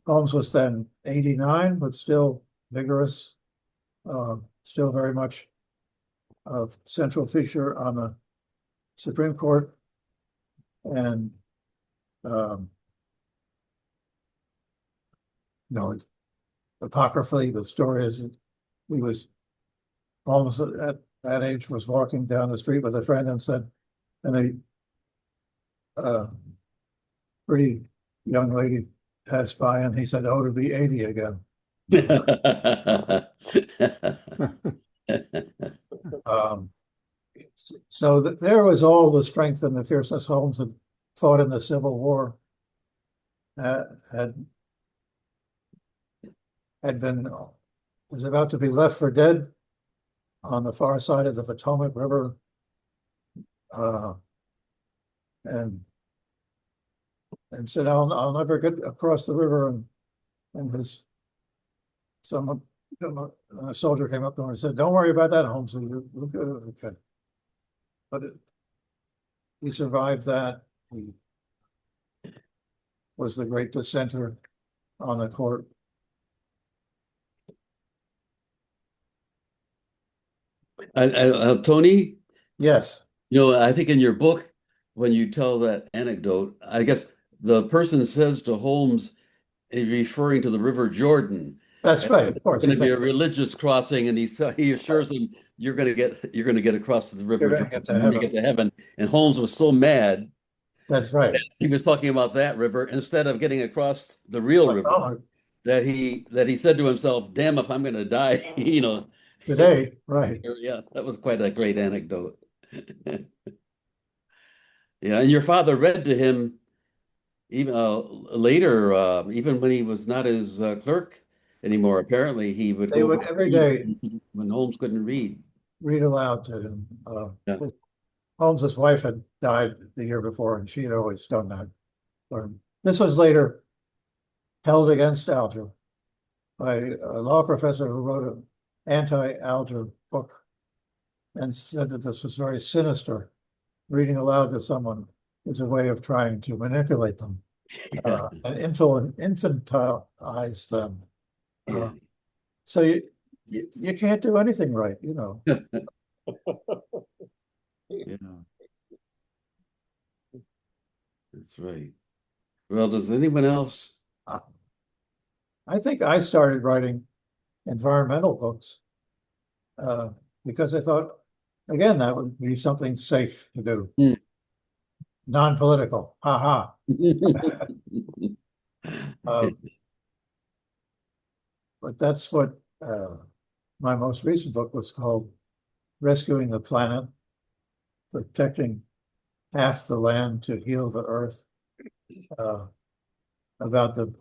Speaker 3: Holmes was then 89, but still vigorous, still very much a central feature on the Supreme Court. And, apocryphally, the story is that he was almost at that age, was walking down the street with a friend and said, and a pretty young lady passed by and he said, "Oh, to be 80 again." So that there was all the strength and the fierceness Holmes had fought in the Civil War, was about to be left for dead on the far side of the Potomac River, and said, "I'll never get across the river." And a soldier came up to him and said, "Don't worry about that, Holmes. Okay." But he survived that. He was the great dissenter on the court.
Speaker 2: Tony,
Speaker 3: Yes,
Speaker 2: I think in your book, when you tell that anecdote, I guess the person says to Holmes, is referring to the River Jordan.
Speaker 3: that's right. Of
Speaker 2: It's
Speaker 3: course,
Speaker 2: going to be a religious crossing, and he assures him you're going to get across the River
Speaker 3: You're going to
Speaker 2: Jordan
Speaker 3: get to
Speaker 2: and you
Speaker 3: heaven.
Speaker 2: get to heaven. And Holmes was so mad
Speaker 3: That's right.
Speaker 2: he was talking about that river instead of getting across the real river.
Speaker 3: Oh,
Speaker 2: That he said to himself, "Damn, if I'm going to die,"
Speaker 3: today, right?
Speaker 2: Yeah, that was quite a great anecdote. Yeah, and your father read to him even later, even when he was not his clerk anymore. Apparently, he would
Speaker 3: They
Speaker 2: go
Speaker 3: would
Speaker 2: over and
Speaker 3: every
Speaker 2: read
Speaker 3: day
Speaker 2: when Holmes couldn't read.
Speaker 3: read aloud to him.
Speaker 2: Yeah.
Speaker 3: Holmes's wife had died the year before, and she had always done that. This was later held against Alger by a law professor who wrote an anti-Alger book and said that this was very sinister. Reading aloud to someone is a way of trying to manipulate them and infantilize them.
Speaker 2: Yeah.
Speaker 3: So you can't do anything right,
Speaker 2: Yeah, that's right. Well, does anyone else?
Speaker 3: I think I started writing environmental books because I thought, again, that would be something safe to do. Non-political, haha. But that's what my most recent book was called, Rescuing the Planet, Protecting Half the Land to Heal the Earth, about the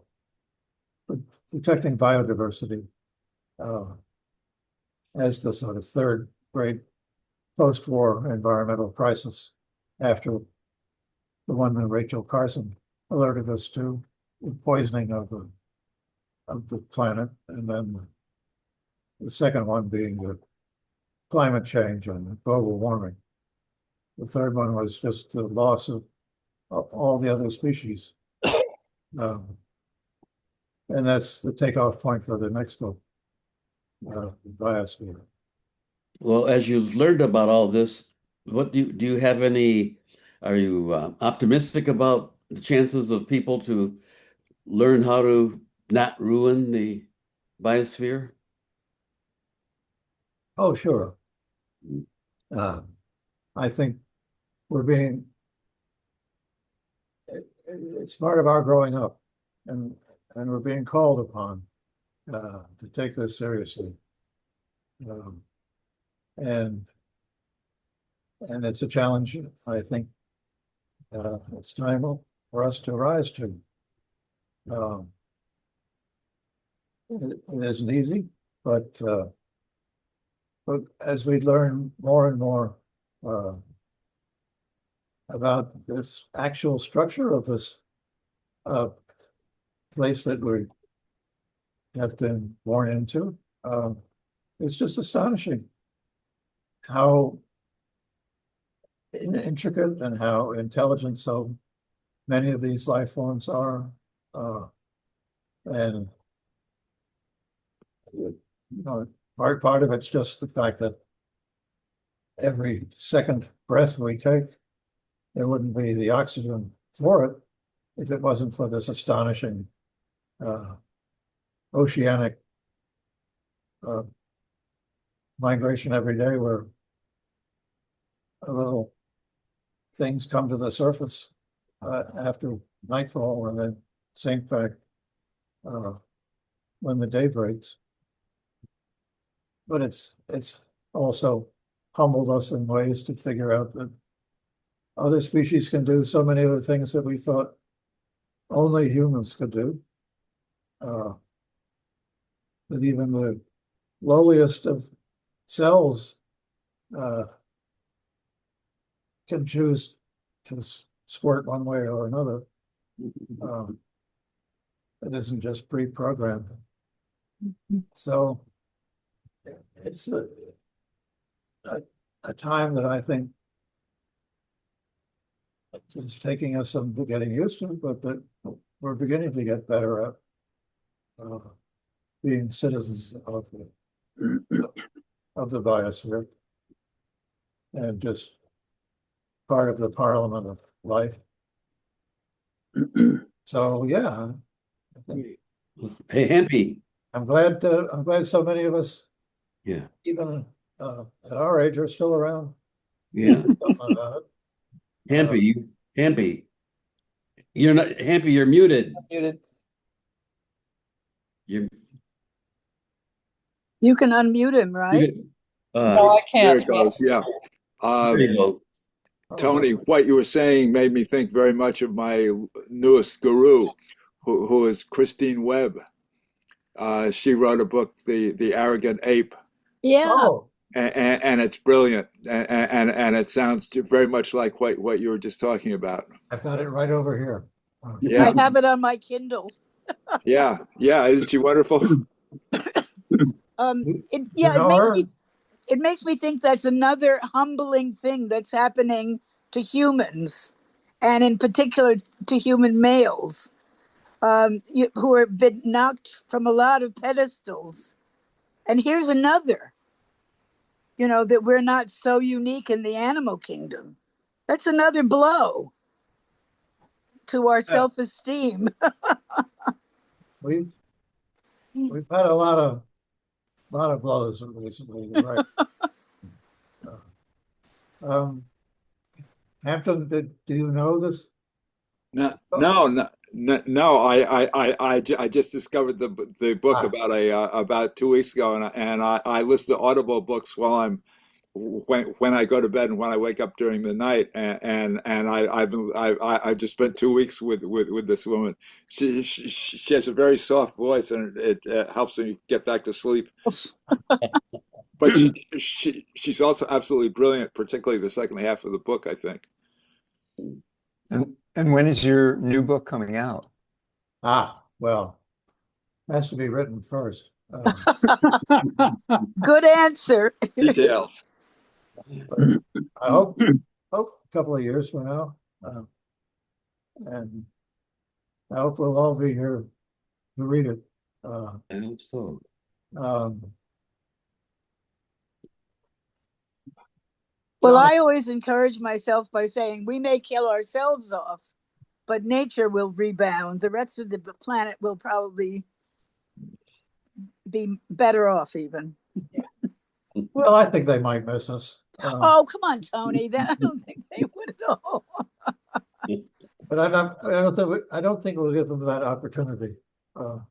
Speaker 3: protecting biodiversity as the sort of third great post-war environmental crisis after the one that Rachel Carson alerted us to, the poisoning of the planet, and then the second one being the climate change and global warming. The third one was just the loss of all the other species. And that's the takeoff point for the next book, the biosphere.
Speaker 2: Well, as you've learned about all this, what do you have any? Are you optimistic about the chances of people to learn how to not ruin the biosphere?
Speaker 3: Oh, sure. I think it's part of our growing up, and we're being called upon to take this seriously. And And it's a challenge, I think, it's time for us to rise to. Um, it isn't easy, but as we learn more and more about this actual structure of this place that we have been born into, it's just astonishing how intricate and how intelligent so many of these life forms are. And you know, part of it's just the fact that every second breath we take, there wouldn't be the oxygen for it if it wasn't for this astonishing oceanic migration every day where little things come to the surface after nightfall and then sink back when the day breaks. But it's also humbled us in ways to figure out that other species can do so many of the things that we thought only humans could do. That even the lowliest of cells can choose to squirt one way or another. It isn't just pre-programmed. So it's a time that I think is taking us some getting used to, but that we're beginning to get better at being citizens of the biosphere and just part of the parliament of life. So yeah,
Speaker 2: Hey, Hempy.
Speaker 3: I'm glad so many of us,
Speaker 2: Yeah.
Speaker 3: even at our age, are still around.
Speaker 2: Yeah.
Speaker 3: About it.
Speaker 2: Hampy, you're not Hampy, you're muted.
Speaker 1: Muted.
Speaker 2: You're
Speaker 4: You can unmute him, right?
Speaker 1: No, I
Speaker 8: There
Speaker 1: can't.
Speaker 8: it goes. Yeah.
Speaker 2: there you go.
Speaker 8: Tony, what you were saying made me think very much of my newest guru, who is Christine Webb. She wrote a book, The Arrogant Ape,
Speaker 4: Yeah.
Speaker 3: Oh,
Speaker 8: and it's brilliant, and it sounds very much like what you were just talking about.
Speaker 3: I've got it right over here.
Speaker 8: Yeah,
Speaker 4: I have it on my Kindle.
Speaker 8: yeah. Isn't she wonderful?
Speaker 3: You
Speaker 4: It
Speaker 3: know
Speaker 4: it makes me think that's another humbling thing that's happening to humans, and in particular to human males, who have been knocked from a lot of pedestals. And here's another, that we're not so unique in the animal kingdom. That's another blow to our self-esteem.
Speaker 3: we've had a lot of blows recently, right? Hampton, do you know this?
Speaker 8: No. I just discovered the book about 2 weeks ago, and I listen to Audible books while when I go to bed and when I wake up during the night, and I've just spent 2 weeks with this woman. She has a very soft voice, and it helps me get back to sleep. But she's also absolutely brilliant, particularly the second half of the book, I think.
Speaker 7: And when is your new book coming out?
Speaker 3: Well, it has to be written first.
Speaker 4: Good answer.
Speaker 8: Details.
Speaker 3: I hope a couple of years from now, and I hope we'll all be here to read it.
Speaker 2: I hope so.
Speaker 4: Well, I always encourage myself by saying we may kill ourselves off, but nature will rebound. The rest of the planet will probably be better off even.
Speaker 3: Well, I think they might miss us.
Speaker 4: Oh, come on, Tony. I don't think they would at all.
Speaker 3: But I don't think we'll give them that opportunity.
Speaker 4: Well,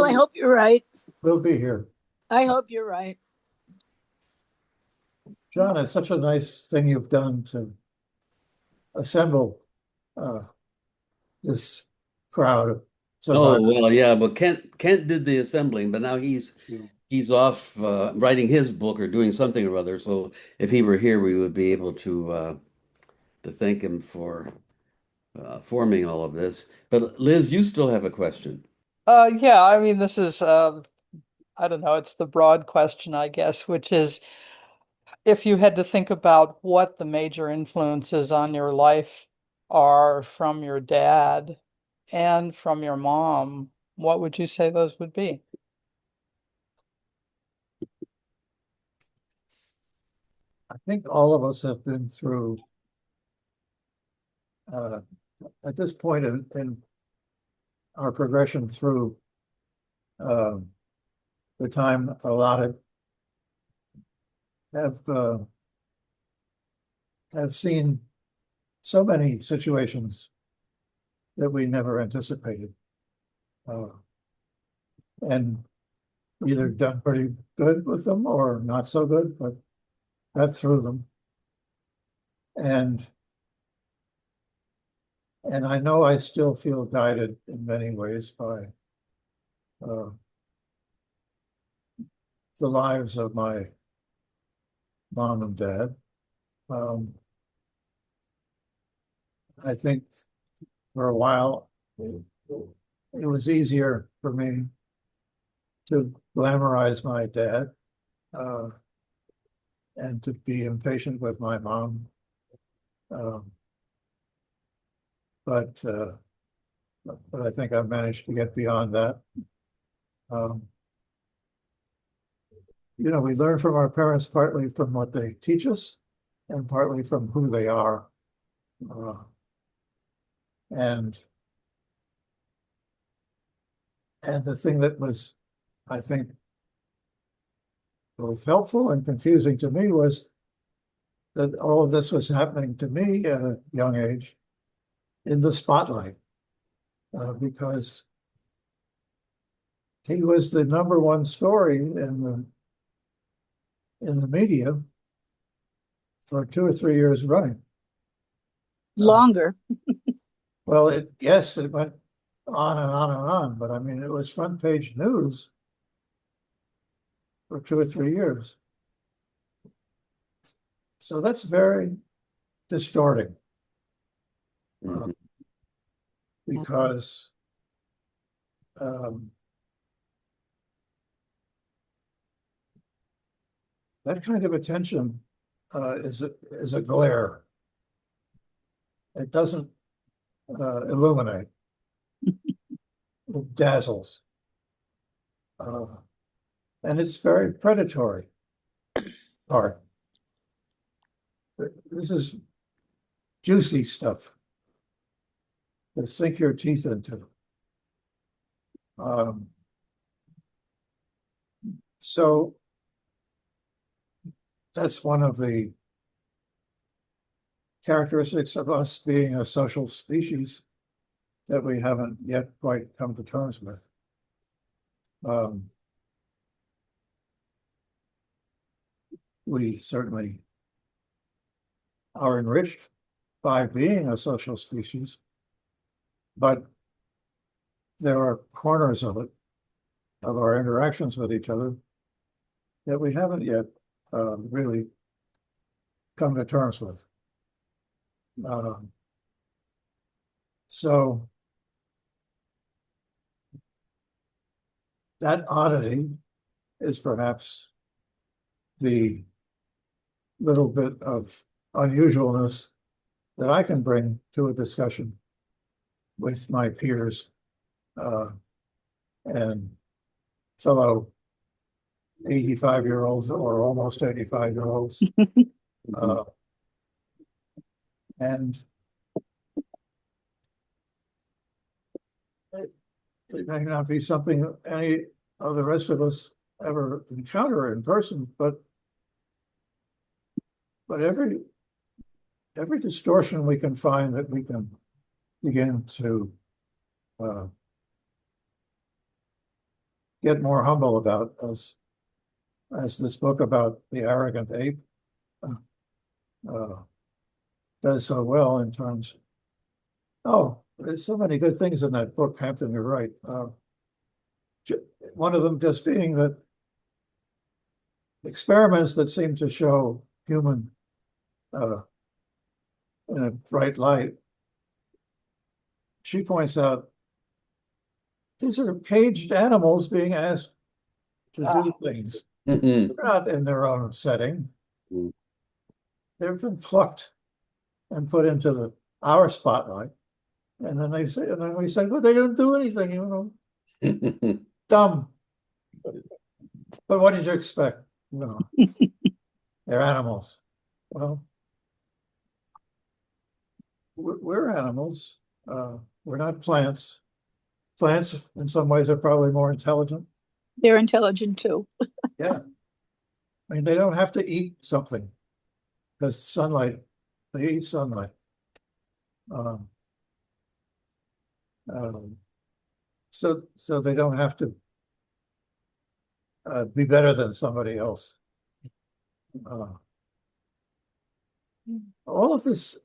Speaker 4: I hope you're right.
Speaker 3: We'll be here.
Speaker 4: I hope you're right.
Speaker 3: John, it's such a nice thing you've done to assemble this crowd of
Speaker 2: Oh,
Speaker 3: survivors.
Speaker 2: well, yeah, but Kent did the assembling, but now he's off writing his book or doing something or other. So if he were here, we would be able to thank him for forming all of this. But Liz, you still have a question.
Speaker 1: Yeah, I mean, this is, I don't know, it's the broad question, I guess, which is if you had to think about what the major influences on your life are from your dad and from your mom, what would you say those would be?
Speaker 3: I think all of us have been through, at this point in our progression through the time allotted, have seen so many situations that we never anticipated, and either done pretty good with them or not so good, but got through them. And I know I still feel guided in many ways by the lives of my mom and dad. I think for a while it was easier for me to glamorize my dad and to be impatient with my mom. But I think I've managed to get beyond that. You know, we learn from our parents partly from what they teach us and partly from who they are. And the thing that was, I think, both helpful and confusing to me was that all of this was happening to me at a young age in the spotlight, because he was the number one story in the media for 2 or 3 years running.
Speaker 4: Longer.
Speaker 3: Well, yes, it went on and on and on, but I mean, it was front page news for 2 or 3 years. So that's very distorting,
Speaker 2: Mhm.
Speaker 3: because that kind of attention is a glare. It doesn't illuminate. It dazzles. And it's very predatory part. This is juicy stuff to sink your teeth into. So that's one of the characteristics of us being a social species that we haven't yet quite come to terms with. We certainly are enriched by being a social species, but there are corners of it, of our interactions with each other, that we haven't yet really come to terms with. So that oddity is perhaps the little bit of unusualness that I can bring to a discussion with my peers and fellow 85-year-olds or almost 85-year-olds. And it may not be something any of the rest of us ever encounter in person, but every distortion we can find that we can begin to get more humble about, as this book about the arrogant ape uh, does so well in terms. Oh, there's so many good things in that book, Hampton. You're right. One of them just being that experiments that seem to show human in a bright light. She points out these are caged animals being asked to do things.
Speaker 2: Mhm.
Speaker 3: They're not in their own setting.
Speaker 2: Mm.
Speaker 3: They've been plucked and put into our spotlight. And then they say, and then we say, well, they didn't do anything, you know, dumb. But what did you expect? No, they're animals. Well, we're animals. We're not plants. Plants, in some ways, are probably more intelligent.
Speaker 4: They're intelligent too.
Speaker 3: Yeah. I mean, they don't have to eat something because sunlight, they eat sunlight. Um, so they don't have to be better than somebody else. All of this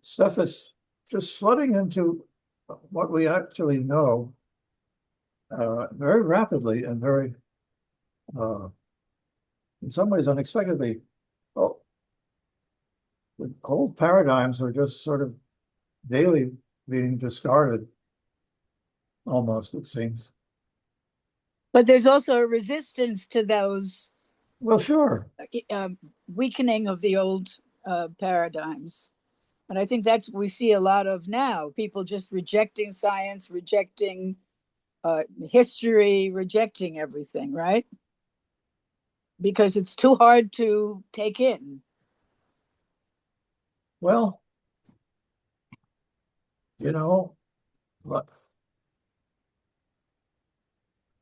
Speaker 3: stuff that's just flooding into what we actually know very rapidly and very, in some ways, unexpectedly. Oh, the old paradigms are just sort of daily being discarded, almost, it seems.
Speaker 4: But there's also a resistance to those
Speaker 3: Well, sure.
Speaker 4: Weakening of the old paradigms. And I think that's what we see a lot of now. People just rejecting science, rejecting history, rejecting everything, right? Because it's too hard to take in.
Speaker 3: Well, you know,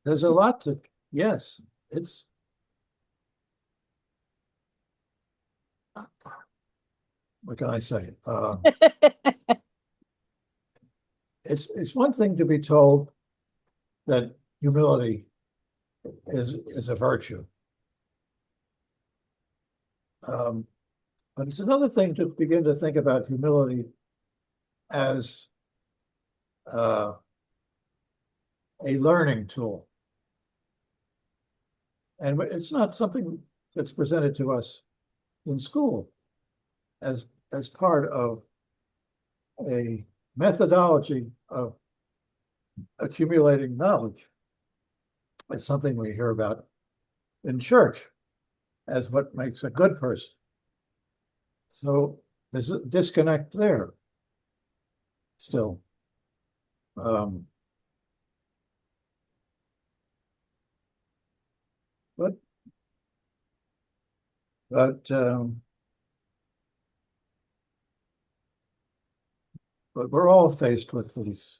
Speaker 3: there's a lot to, yes, it's, what can I say? It's one thing to be told that humility is a virtue. But it's another thing to begin to think about humility as a learning tool. And it's not something that's presented to us in school as part of a methodology of accumulating knowledge. It's something we hear about in church as what makes a good person. So there's a disconnect there still. But we're all faced with these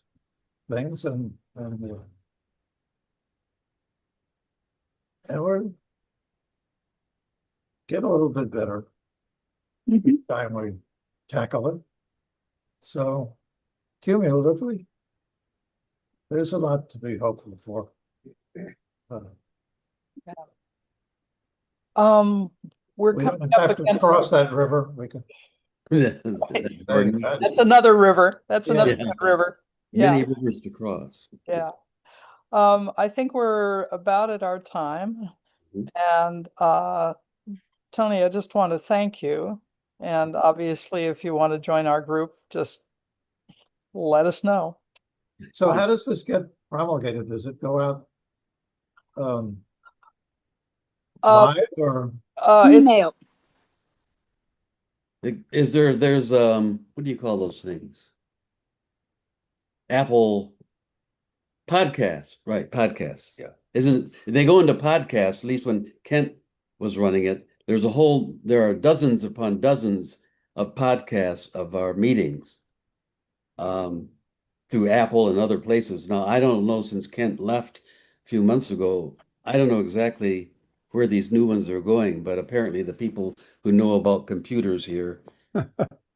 Speaker 3: things, and we're getting a little bit better each time we tackle it. So cumulatively, there's a lot to be hopeful for.
Speaker 1: We're
Speaker 3: We
Speaker 1: coming
Speaker 3: don't
Speaker 1: up
Speaker 3: have to
Speaker 1: against,
Speaker 3: cross that river. We can.
Speaker 2: Pardon?
Speaker 1: that's another river. That's
Speaker 3: Yeah.
Speaker 1: another good river.
Speaker 2: Many
Speaker 1: Yeah,
Speaker 2: rivers to cross.
Speaker 1: yeah. I think we're about at our time.
Speaker 2: Mhm.
Speaker 1: And Tony, I just want to thank you. And obviously, if you want to join our group, just let us know.
Speaker 3: So how does this get promulgated? Does it go out live or?
Speaker 1: It's
Speaker 4: Email.
Speaker 2: There's what do you call those things? Apple Podcasts, right? Podcasts. Yeah. Isn't they go into podcasts, at least when Kent was running it, there are dozens upon dozens of podcasts of our meetings through Apple and other places. Now, I don't know, since Kent left a few months ago, I don't know exactly where these new ones are going, but apparently the people who know about computers here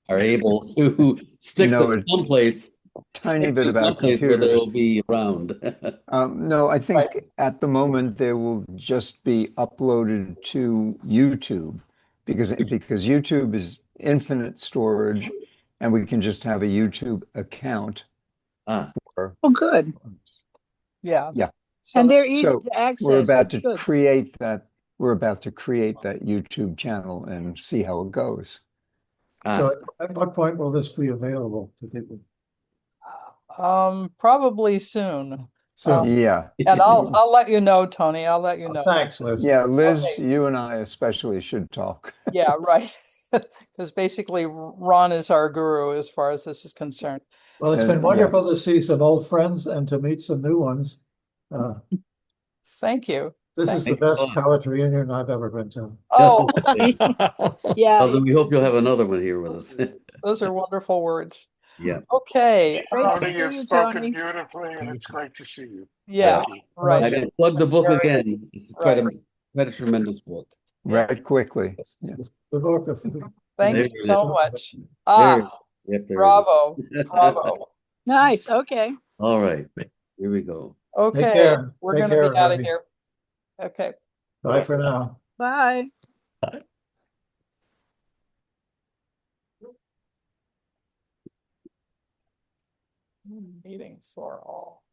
Speaker 2: are able to stick
Speaker 7: No,
Speaker 2: them someplace.
Speaker 7: tiny
Speaker 2: Stick
Speaker 7: bit
Speaker 2: them
Speaker 7: about
Speaker 2: someplace where
Speaker 7: computers.
Speaker 2: they'll be around.
Speaker 7: No, I think
Speaker 1: Right.
Speaker 7: at the moment they will just be uploaded to YouTube. because YouTube is infinite storage, and we can just have a YouTube account.
Speaker 2: Ah,
Speaker 4: Oh, good.
Speaker 1: Yeah.
Speaker 7: Yeah.
Speaker 1: So
Speaker 4: And
Speaker 1: that-
Speaker 4: they're easy
Speaker 7: So
Speaker 4: to access.
Speaker 7: we're about
Speaker 4: That's
Speaker 7: to
Speaker 4: good.
Speaker 7: create that. We're about to create that YouTube channel and see how it goes.
Speaker 3: So at what point will this be available to people?
Speaker 1: probably soon.
Speaker 3: So,
Speaker 7: Yeah.
Speaker 1: And I'll let you know, Tony. I'll let you know.
Speaker 3: thanks, Liz.
Speaker 7: Yeah, Liz,
Speaker 1: Okay.
Speaker 7: you and I especially should talk.
Speaker 1: Yeah, right. Because basically Ron is our guru as far as this is concerned.
Speaker 3: Well, it's
Speaker 7: And,
Speaker 3: been wonderful to see some old friends and to meet some new ones.
Speaker 1: Thank you.
Speaker 3: This
Speaker 1: Thank
Speaker 3: is the
Speaker 2: Thanks a
Speaker 3: best
Speaker 2: lot.
Speaker 3: college reunion I've ever been to.
Speaker 1: Oh,
Speaker 4: Yeah,
Speaker 2: Although we hope you'll have another one here with us.
Speaker 1: those are wonderful words.
Speaker 2: Yeah.
Speaker 1: Okay.
Speaker 4: great to
Speaker 5: Tony,
Speaker 4: see
Speaker 5: you've
Speaker 4: you,
Speaker 5: spoken
Speaker 4: Tony.
Speaker 5: beautifully, and it's great to see you.
Speaker 1: Yeah,
Speaker 5: Thank you.
Speaker 2: I
Speaker 1: right.
Speaker 2: gotta plug the book
Speaker 1: Very-
Speaker 2: again. It's quite a tremendous book.
Speaker 7: Right quickly. Yes.
Speaker 3: The book of
Speaker 1: Thank
Speaker 2: There
Speaker 1: you
Speaker 2: it
Speaker 1: so
Speaker 2: is.
Speaker 1: much.
Speaker 2: There it
Speaker 1: Ah,
Speaker 2: is. Yep, there it is.
Speaker 1: bravo, bravo.
Speaker 4: Nice. Okay.
Speaker 2: All right, here we go.
Speaker 1: Okay,
Speaker 3: care.
Speaker 1: we're
Speaker 3: Take
Speaker 1: gonna
Speaker 3: care,
Speaker 1: be out of
Speaker 3: everybody.
Speaker 1: here. Okay.
Speaker 3: Bye for now.
Speaker 4: Bye.
Speaker 1: Meeting for all.